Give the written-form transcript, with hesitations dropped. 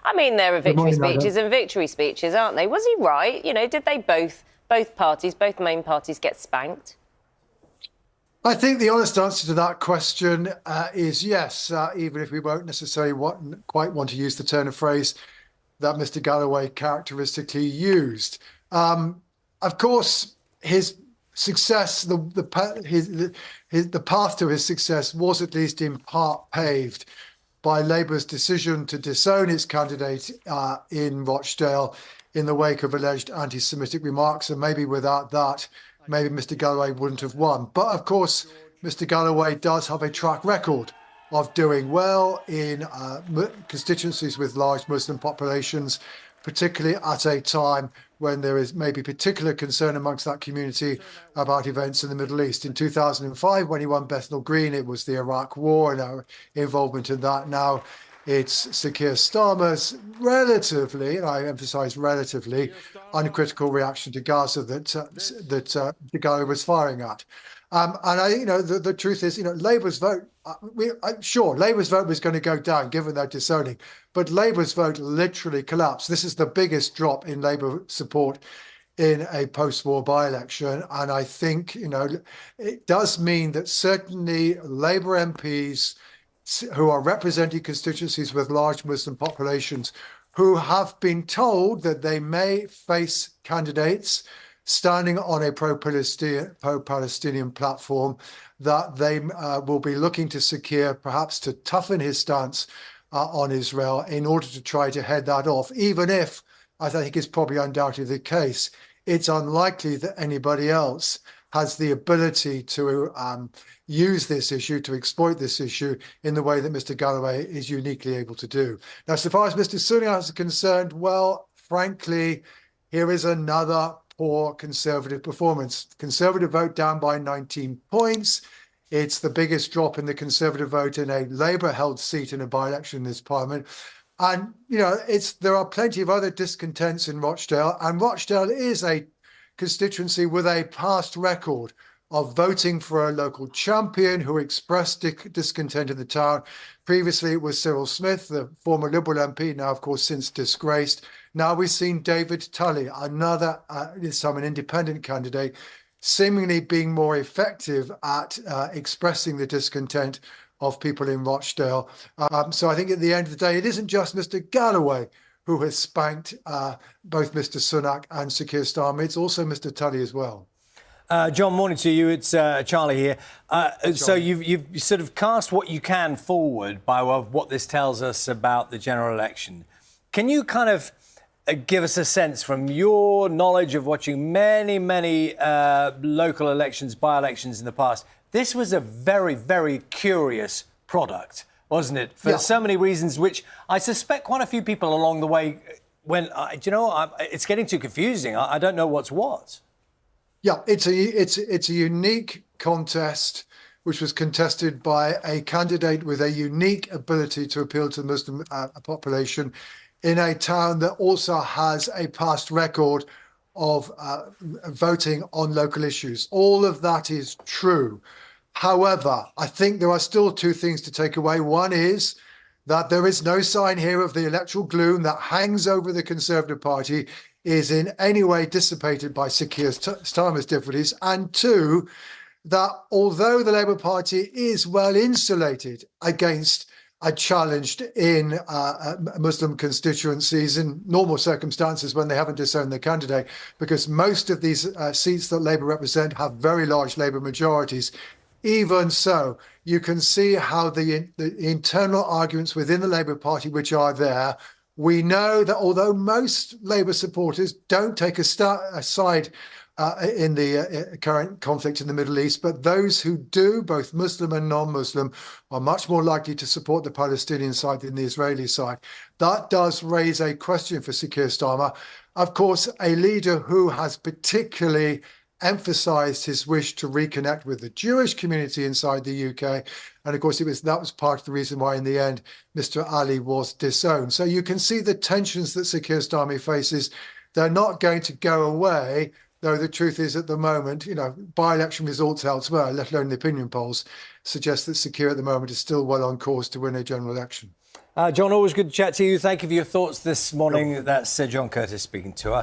I mean, there are Good victory morning, Adam. speeches and victory speeches, aren't they? Was he right? You know, did they both parties, both main parties, get spanked? I think the honest answer to that question is yes, even if we won't necessarily quite want to use the turn of phrase that Mr. Galloway characteristically used. Of course, his success, the path to his success was at least in part paved by Labour's decision to disown its candidate in Rochdale in the wake of alleged anti-Semitic remarks. And maybe without that, maybe Mr. Galloway wouldn't have won. But of course, Mr. Galloway does have a track record of doing well in constituencies with large Muslim populations, particularly at a time when there is maybe particular concern amongst that community about events in the Middle East. In 2005, when he won Bethnal Green, it was the Iraq War and our involvement in that. Now it's Sir Keir Starmer's relatively, and I emphasise relatively, uncritical reaction to Gaza that the guy was firing at. The truth is, Labour's vote, sure, Labour's vote was going to go down given their disowning, but Labour's vote literally collapsed. This is the biggest drop in Labour support in a post-war by-election. And I think, it does mean that certainly Labour MPs who are representing constituencies with large Muslim populations who have been told that they may face candidates standing on a pro-Palestinian platform, that they will be looking to Sir Keir perhaps to toughen his stance on Israel in order to try to head that off, even if, as I think is probably undoubtedly the case, it's unlikely that anybody else has the ability to use this issue, to exploit this issue in the way that Mr. Galloway is uniquely able to do. Now, so far as Mr. Sunak is concerned, well, frankly, here is another poor Conservative performance. Conservative vote down by 19 points. It's the biggest drop in the Conservative vote in a Labour-held seat in a by-election in this Parliament. And, there are plenty of other discontents in Rochdale, and Rochdale is a constituency with a past record of voting for a local champion who expressed discontent in the town. Previously, it was Cyril Smith, the former Liberal MP, now, of course, since disgraced. Now we've seen David Tully, another, this time an independent candidate, seemingly being more effective at expressing the discontent of people in Rochdale. So I think at the end of the day, it isn't just Mr. Galloway who has spanked both Mr. Sunak and Sir Keir Starmer. It's also Mr. Tully as well. John, morning to you. It's Charlie here. So you've sort of cast what you can forward by what this tells us about the general election. Can you kind of give us a sense from your knowledge of watching many local elections, by-elections in the past? This was a very, very curious product, wasn't it? For so many reasons, which I suspect quite a few people along the way went, it's getting too confusing. I don't know what's what. Yeah, it's a unique contest which was contested by a candidate with a unique ability to appeal to the Muslim population in a town that also has a past record of voting on local issues. All of that is true. However, I think there are still two things to take away. One is that there is no sign here of the electoral gloom that hangs over the Conservative Party is in any way dissipated by Sir Keir Starmer's difficulties. And two, that although the Labour Party is well insulated against a challenge in Muslim constituencies in normal circumstances when they haven't disowned their candidate, because most of these seats that Labour represent have very large Labour majorities. Even so, you can see how the internal arguments within the Labour Party, which are there, we know that although most Labour supporters don't take a side in the current conflict in the Middle East, but those who do, both Muslim and non-Muslim, are much more likely to support the Palestinian side than the Israeli side. That does raise a question for Sir Keir Starmer. Of course, a leader who has particularly emphasised his wish to reconnect with the Jewish community inside the UK. And of course, that was part of the reason why, in the end, Mr. Ali was disowned. So you can see the tensions that Sir Keir Starmer faces. They're not going to go away, though the truth is, at the moment, by-election results elsewhere, let alone the opinion polls, suggest that Sir Keir at the moment is still well on course to win a general election. John, always good to chat to you. Thank you for your thoughts this morning. That's John Curtice speaking to us.